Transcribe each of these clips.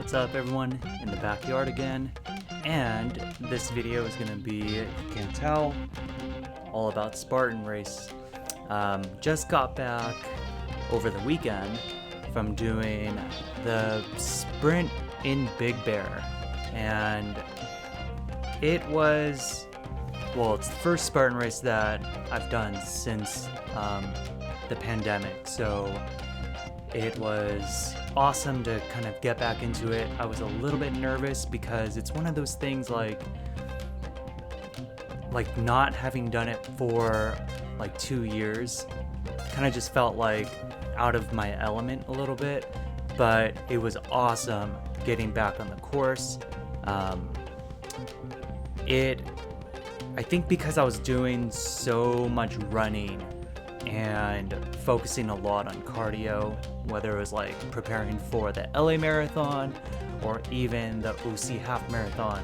What's up everyone, in the backyard again, and this video is going to be, if you can't tell, all about Spartan Race. Just got back over the weekend from doing the sprint in Big Bear, and it was, well, it's the first Spartan Race that I've done since the pandemic, so it was awesome to kind of get back into it. I was a little bit nervous because it's one of those things like not having done it for like 2 years, kind of just felt like out of my element a little bit, but it was awesome getting back on the course. I think because I was doing so much running and focusing a lot on cardio, whether it was like preparing for the LA Marathon or even the OC Half Marathon,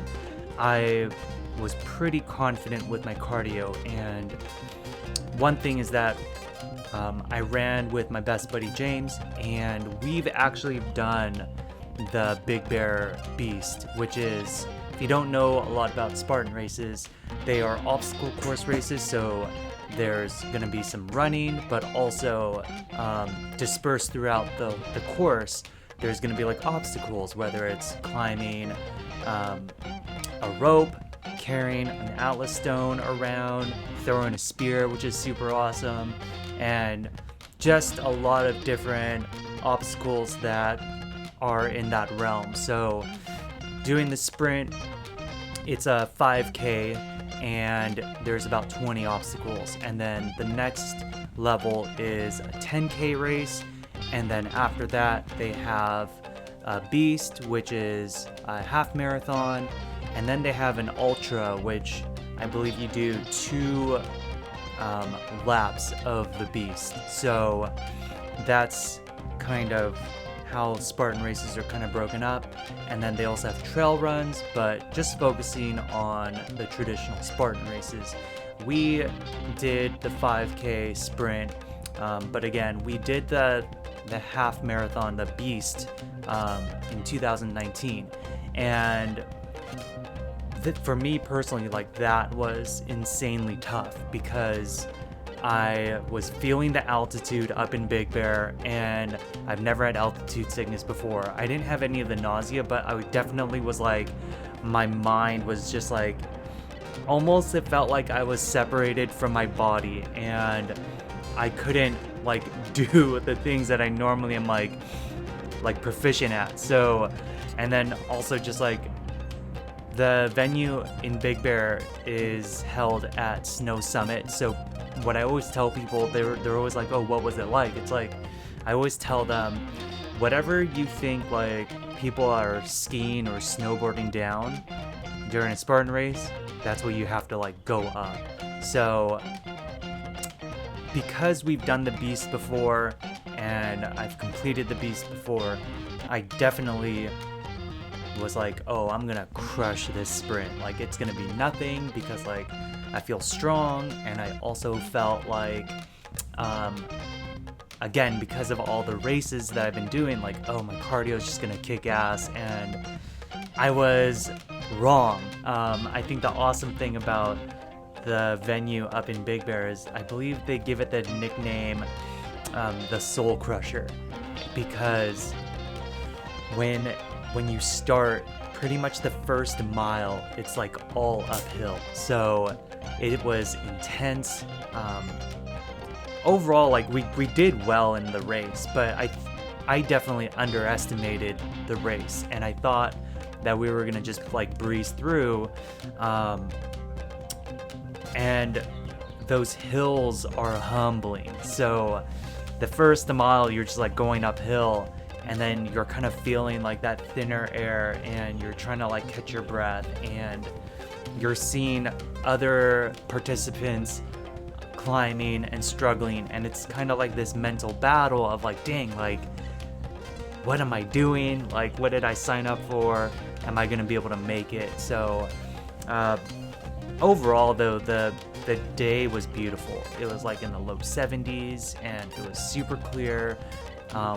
I was pretty confident with my cardio. And one thing is that I ran with my best buddy James, and we've actually done the Big Bear Beast, which is, if you don't know a lot about Spartan races, they are obstacle course races, so there's going to be some running, but also dispersed throughout the course, there's going to be like obstacles, whether it's climbing a rope, carrying an atlas stone around, throwing a spear, which is super awesome, and just a lot of different obstacles that are in that realm. So doing the sprint, it's a 5K, and there's about 20 obstacles, and then the next level is a 10K race, and then after that they have a Beast, which is a half marathon, and then they have an Ultra, which I believe you do 2 laps of the Beast. So that's kind of how Spartan races are kind of broken up. And then they also have trail runs, but just focusing on the traditional Spartan races. We did the 5K sprint, but again, we did the half marathon, the Beast, in 2019. And for me personally, like, that was insanely tough because I was feeling the altitude up in Big Bear, and I've never had altitude sickness before. I didn't have any of the nausea, but I definitely was like, my mind was just like, almost, it felt like I was separated from my body, and I couldn't like do the things that I normally am like proficient at. So, and then also just like, the venue in Big Bear is held at Snow Summit, so what I always tell people, they're always like, oh, what was it like? It's like, I always tell them, whatever you think like people are skiing or snowboarding down during a Spartan race, that's what you have to like go up. So because we've done the Beast before and I've completed the Beast before, I definitely was like, oh, I'm gonna crush this sprint. Like, it's gonna be nothing because like I feel strong, and I also felt like, again, because of all the races that I've been doing, like, oh, my cardio is just gonna kick ass, and I was wrong. I think the awesome thing about the venue up in Big Bear is, I believe they give it the nickname, the Soul Crusher, because when you start, pretty much the first mile, it's like all uphill. So it was intense. Overall, like, we did well in the race, but I definitely underestimated the race, and I thought that we were gonna just like breeze through. And those hills are humbling. So the first mile, you're just like going uphill, and then you're kind of feeling like that thinner air, and you're trying to like catch your breath, and you're seeing other participants climbing and struggling, and it's kind of like this mental battle of like, dang, like, what am I doing? Like, what did I sign up for? Am I gonna be able to make it? So overall though, the day was beautiful. It was like in the low 70s, and it was super clear.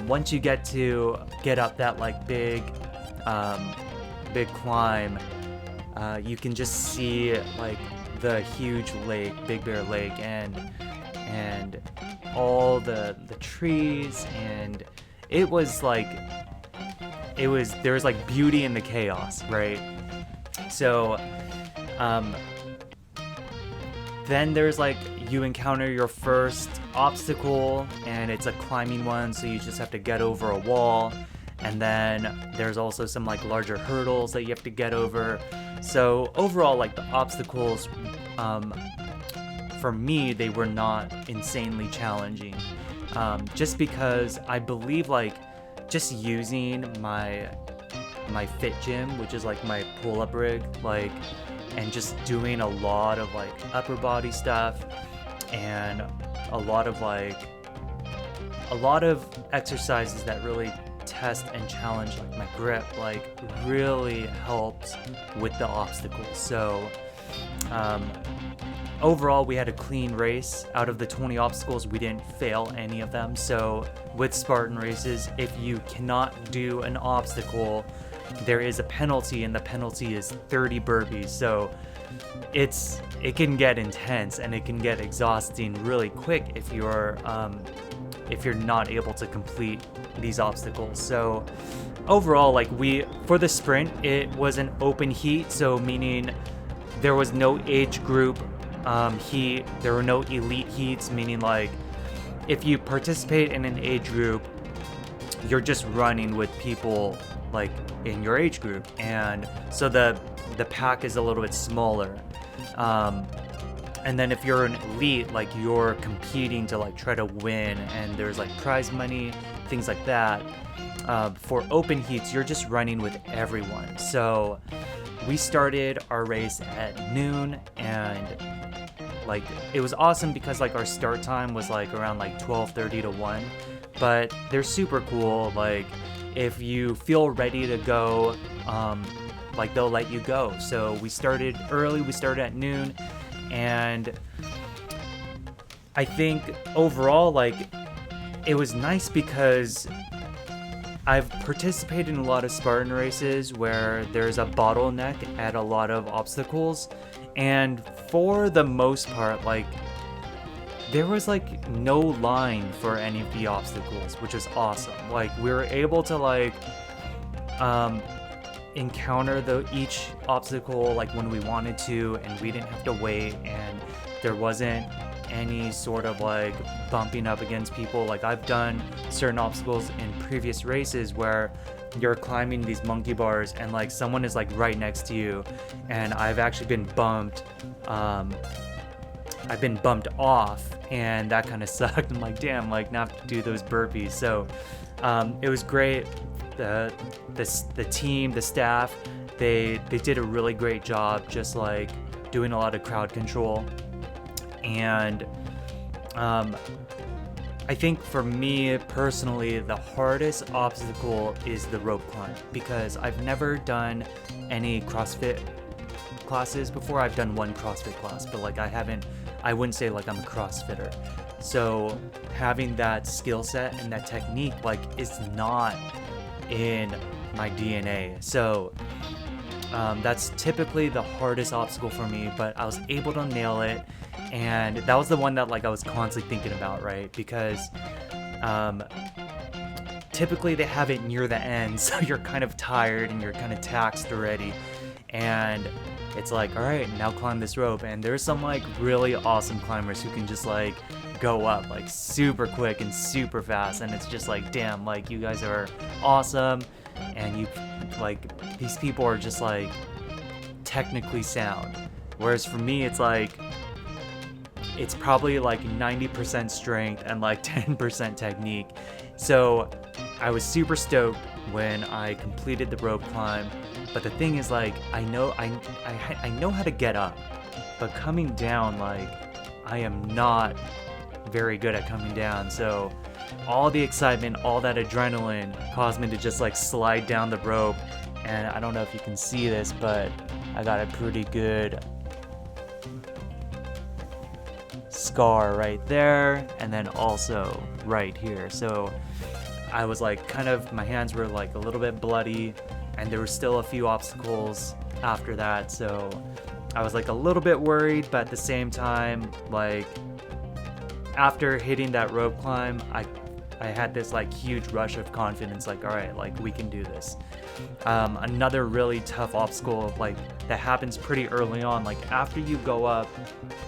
Once you get up that like big big climb, you can just see like the huge lake, Big Bear Lake, and all the trees, and it was like there was like beauty in the chaos, right? So then there's like you encounter your first obstacle, and it's a climbing one, so you just have to get over a wall. And then there's also some like larger hurdles that you have to get over. So overall, like the obstacles, for me, they were not insanely challenging. Just because I believe like just using my fit gym, which is like my pull-up rig, like, and just doing a lot of like upper body stuff and a lot of exercises that really test and challenge like my grip, like really helped with the obstacles. So overall, we had a clean race. Out of the 20 obstacles, we didn't fail any of them. So with Spartan Races, if you cannot do an obstacle, there is a penalty, and the penalty is 30 burpees. So it can get intense, and it can get exhausting really quick if you're not able to complete these obstacles. So overall, like for the sprint, it was an open heat, so meaning there was no age group heat, there were no elite heats, meaning like if you participate in an age group, you're just running with people like in your age group, and so the pack is a little bit smaller. And then if you're an elite, like you're competing to like try to win, and there's like prize money, things like that. For open heats, you're just running with everyone. So we started our race at noon, and like it was awesome because like our start time was like around like 12:30 to 1. But they're super cool. Like if you feel ready to go, like they'll let you go. So we started early. We started at noon. And I think overall, like, it was nice because I've participated in a lot of Spartan races where there's a bottleneck at a lot of obstacles. And for the most part, like, there was like no line for any of the obstacles, which was awesome. Like, we were able to like encounter each obstacle like when we wanted to, and we didn't have to wait, and there wasn't any sort of like bumping up against people. Like I've done certain obstacles in previous races where you're climbing these monkey bars and like someone is like right next to you, and I've actually been bumped. I've been bumped off, and that kind of sucked. I'm like, damn, like now I have to do those burpees. So it was great. The team, the staff, they did a really great job just like doing a lot of crowd control. And I think for me personally, the hardest obstacle is the rope climb, because I've never done any CrossFit classes before. I've done one CrossFit class, but like I wouldn't say like I'm a CrossFitter. So having that skill set and that technique like is not in my DNA. So that's typically the hardest obstacle for me, but I was able to nail it. And that was the one that like I was constantly thinking about, right? Because typically they have it near the end, so you're kind of tired and you're kind of taxed already. And it's like, all right, now climb this rope. And there's some like really awesome climbers who can just like go up like super quick and super fast, and it's just like, damn, like you guys are awesome, and you like these people are just like technically sound. Whereas for me, it's like it's probably like 90% strength and like 10% technique. So I was super stoked when I completed the rope climb. But the thing is, like, I know how to get up, but coming down, like, I am not very good at coming down. So all the excitement, all that adrenaline caused me to just like slide down the rope. And I don't know if you can see this, but I got a pretty good scar right there, and then also right here. So I was like my hands were like a little bit bloody, and there were still a few obstacles after that, so I was like a little bit worried, but at the same time, like after hitting that rope climb, I had this like huge rush of confidence, like, all right, like we can do this. Another really tough obstacle, like that happens pretty early on, like after you go up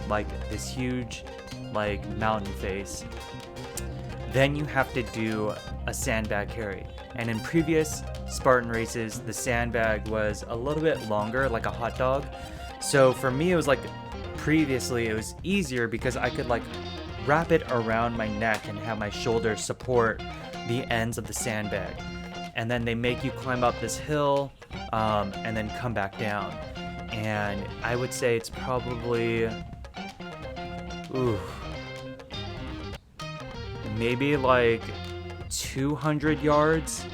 like this huge like mountain face, then you have to do a sandbag carry. And in previous Spartan races, the sandbag was a little bit longer, like a hot dog. So for me, it was like previously it was easier because I could like wrap it around my neck and have my shoulders support the ends of the sandbag. And then they make you climb up this hill and then come back down. And I would say it's probably, maybe like 200 yards,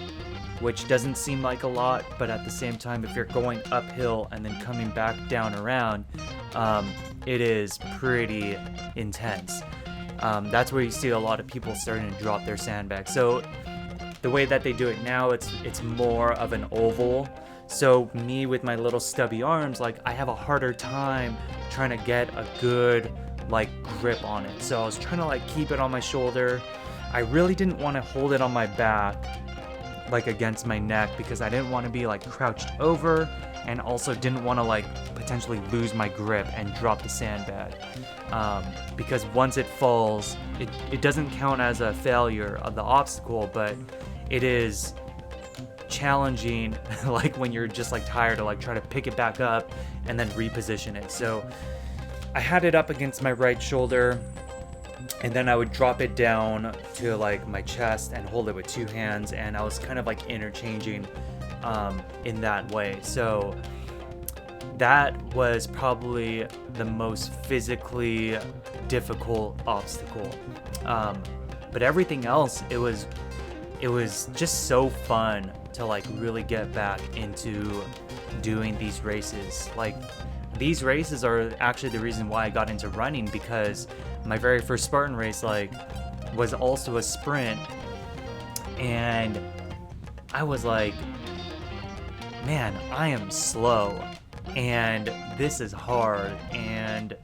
which doesn't seem like a lot, but at the same time, if you're going uphill and then coming back down around, it is pretty intense. That's where you see a lot of people starting to drop their sandbags. So the way that they do it now, it's more of an oval. So me with my little stubby arms, like I have a harder time trying to get a good like grip on it. So I was trying to like keep it on my shoulder. I really didn't want to hold it on my back like against my neck because I didn't want to be like crouched over, and also didn't want to like potentially lose my grip and drop the sandbag, because once it falls, it doesn't count as a failure of the obstacle, but it is challenging like when you're just like tired to like try to pick it back up and then reposition it. So I had it up against my right shoulder, and then I would drop it down to like my chest and hold it with two hands, and I was kind of like interchanging in that way. So that was probably the most physically difficult obstacle, but everything else, it was just so fun to like really get back into doing these races. Like these races are actually the reason why I got into running, because my very first Spartan race like was also a sprint, and I was like, man, I am slow and this is hard, and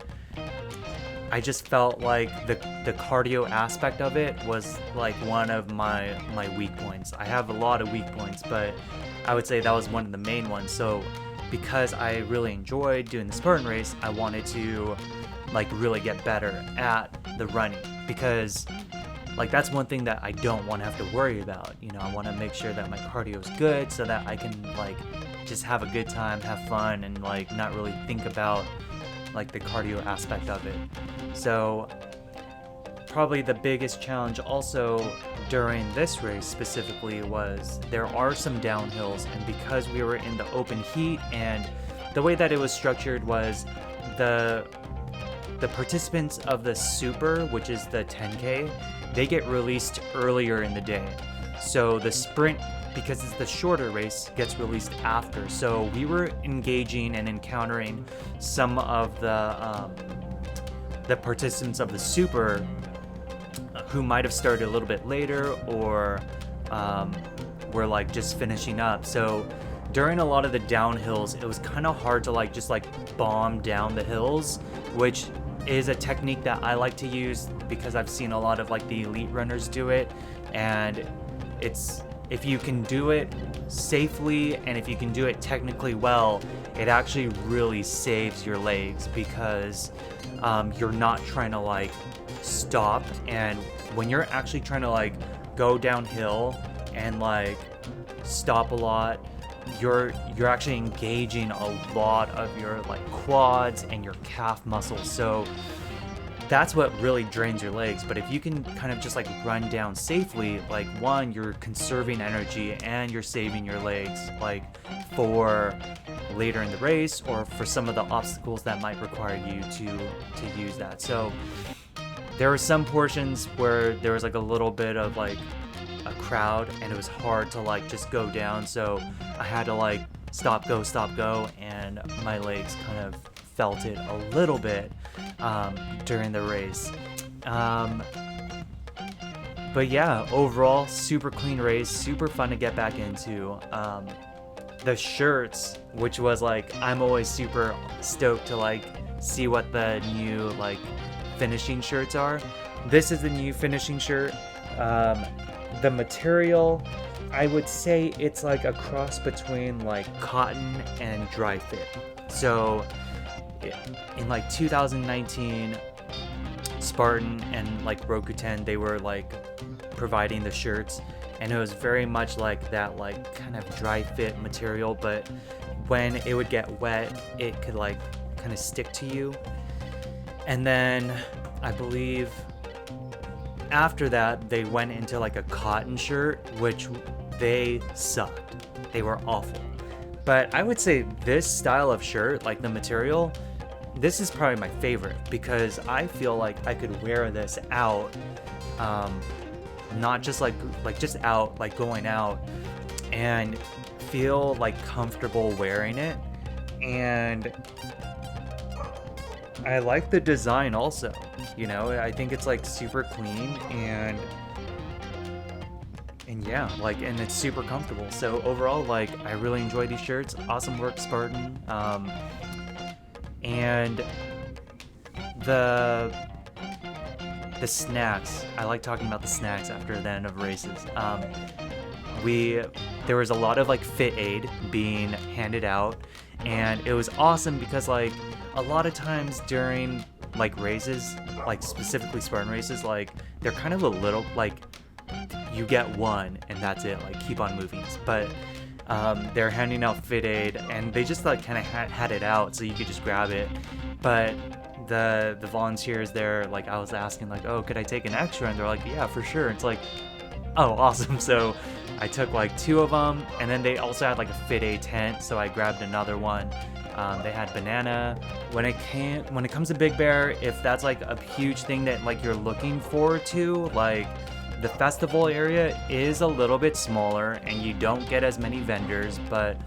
I just felt like the cardio aspect of it was like one of my weak points. I have a lot of weak points, but I would say that was one of the main ones. So because I really enjoyed doing the Spartan race, I wanted to like really get better at the running, because like that's one thing that I don't want to have to worry about. You know, I want to make sure that my cardio is good so that I can like just have a good time, have fun, and like not really think about like the cardio aspect of it. So probably the biggest challenge also during this race specifically was there are some downhills, and because we were in the open heat, and the way that it was structured was the participants of the super, which is the 10K, they get released earlier in the day. So the sprint, because it's the shorter race, gets released after. So we were engaging and encountering some of the participants of the super who might have started a little bit later, or were like just finishing up. So during a lot of the downhills, it was kind of hard to like just like bomb down the hills, which is a technique that I like to use because I've seen a lot of like the elite runners do it, and it's, if you can do it safely and if you can do it technically well, it actually really saves your legs, because you're not trying to like stop, and when you're actually trying to like go downhill and like stop a lot, you're actually engaging a lot of your like quads and your calf muscles. So that's what really drains your legs. But if you can kind of just like run down safely, like one, you're conserving energy and you're saving your legs like for later in the race, or for some of the obstacles that might require you to use that. So there were some portions where there was like a little bit of like a crowd, and it was hard to like just go down, so I had to like stop go, and my legs kind of felt it a little bit during the race. But yeah, overall super clean race, super fun to get back into. the shirts, which was like, I'm always super stoked to like see what the new like finishing shirts are. This is the new finishing shirt. The material, I would say it's like a cross between like cotton and dry fit. So in like 2019, Spartan and like Rakuten, they were like providing the shirts, and it was very much like that like kind of dry fit material, but when it would get wet, it could like kind of stick to you. And then I believe after that they went into like a cotton shirt, which they sucked. They were awful. But I would say this style of shirt, like the material, this is probably my favorite, because I feel like I could wear this out, not just like just out, like going out, and feel like comfortable wearing it. And I like the design also, you know, I think it's like super clean and yeah, like, and it's super comfortable. So overall, like, I really enjoy these shirts. Awesome work, Spartan. And the snacks, I like talking about the snacks after the end of races. There was a lot of like fit aid being handed out, and it was awesome because like a lot of times during like races, like specifically Spartan races, like they're kind of a little like, you get one and that's it, like keep on moving. But they're handing out fit aid, and they just like kind of had it out so you could just grab it. But the volunteers there, like I was asking like, oh, could I take an extra? And they're like, yeah, for sure. It's like, oh, awesome. So I took like 2 of them, and then they also had like a fit aid tent, so I grabbed another one. They had banana. When it comes to Big Bear, if that's like a huge thing that like you're looking forward to, like the festival area is a little bit smaller and you don't get as many vendors, but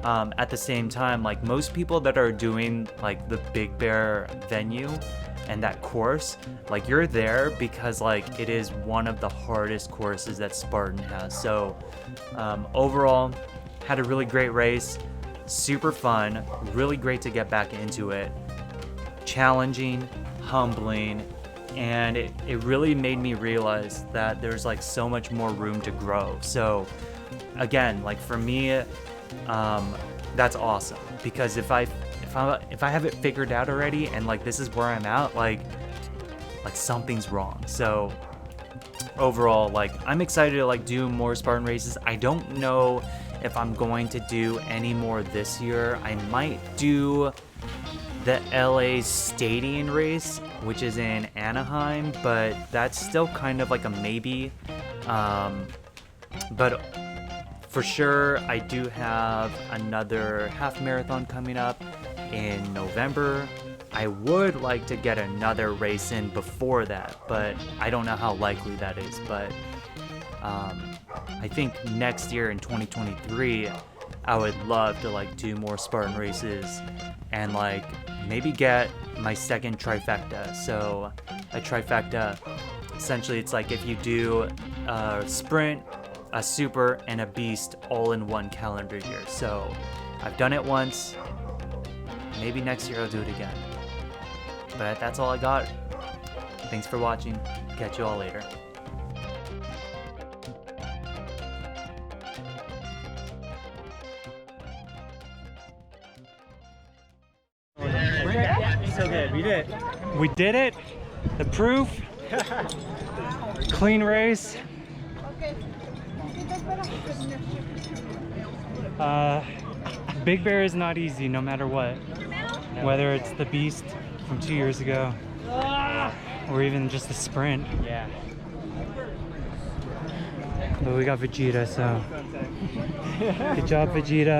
at the same time, like most people that are doing like the Big Bear venue and that course, like you're there because like it is one of the hardest courses that Spartan has. So overall, had a really great race, super fun, really great to get back into it, challenging, humbling, and it really made me realize that there's like so much more room to grow. So again, like for me, that's awesome, because if I have it figured out already and like this is where I'm at, like something's wrong. So overall, like I'm excited to like do more Spartan races. I don't know if I'm going to do any more this year. I might do the LA Stadium race, which is in Anaheim, but that's still kind of like a maybe. But for sure, I do have another half marathon coming up in November. I would like to get another race in before that, but I don't know how likely that is. But I think next year in 2023, I would love to like do more Spartan races and like maybe get my second trifecta. So a trifecta, essentially it's like if you do a sprint, a super, and a beast all in one calendar year. So I've done it once, maybe next year I'll do it again. But that's all I got. Thanks for watching. Catch you all later. So good. We did it. We did it. The proof. Clean race. Big Bear is not easy no matter what. Whether it's the beast from 2 years ago or even just the sprint. Yeah. But we got Vegeta, so good job, Vegeta.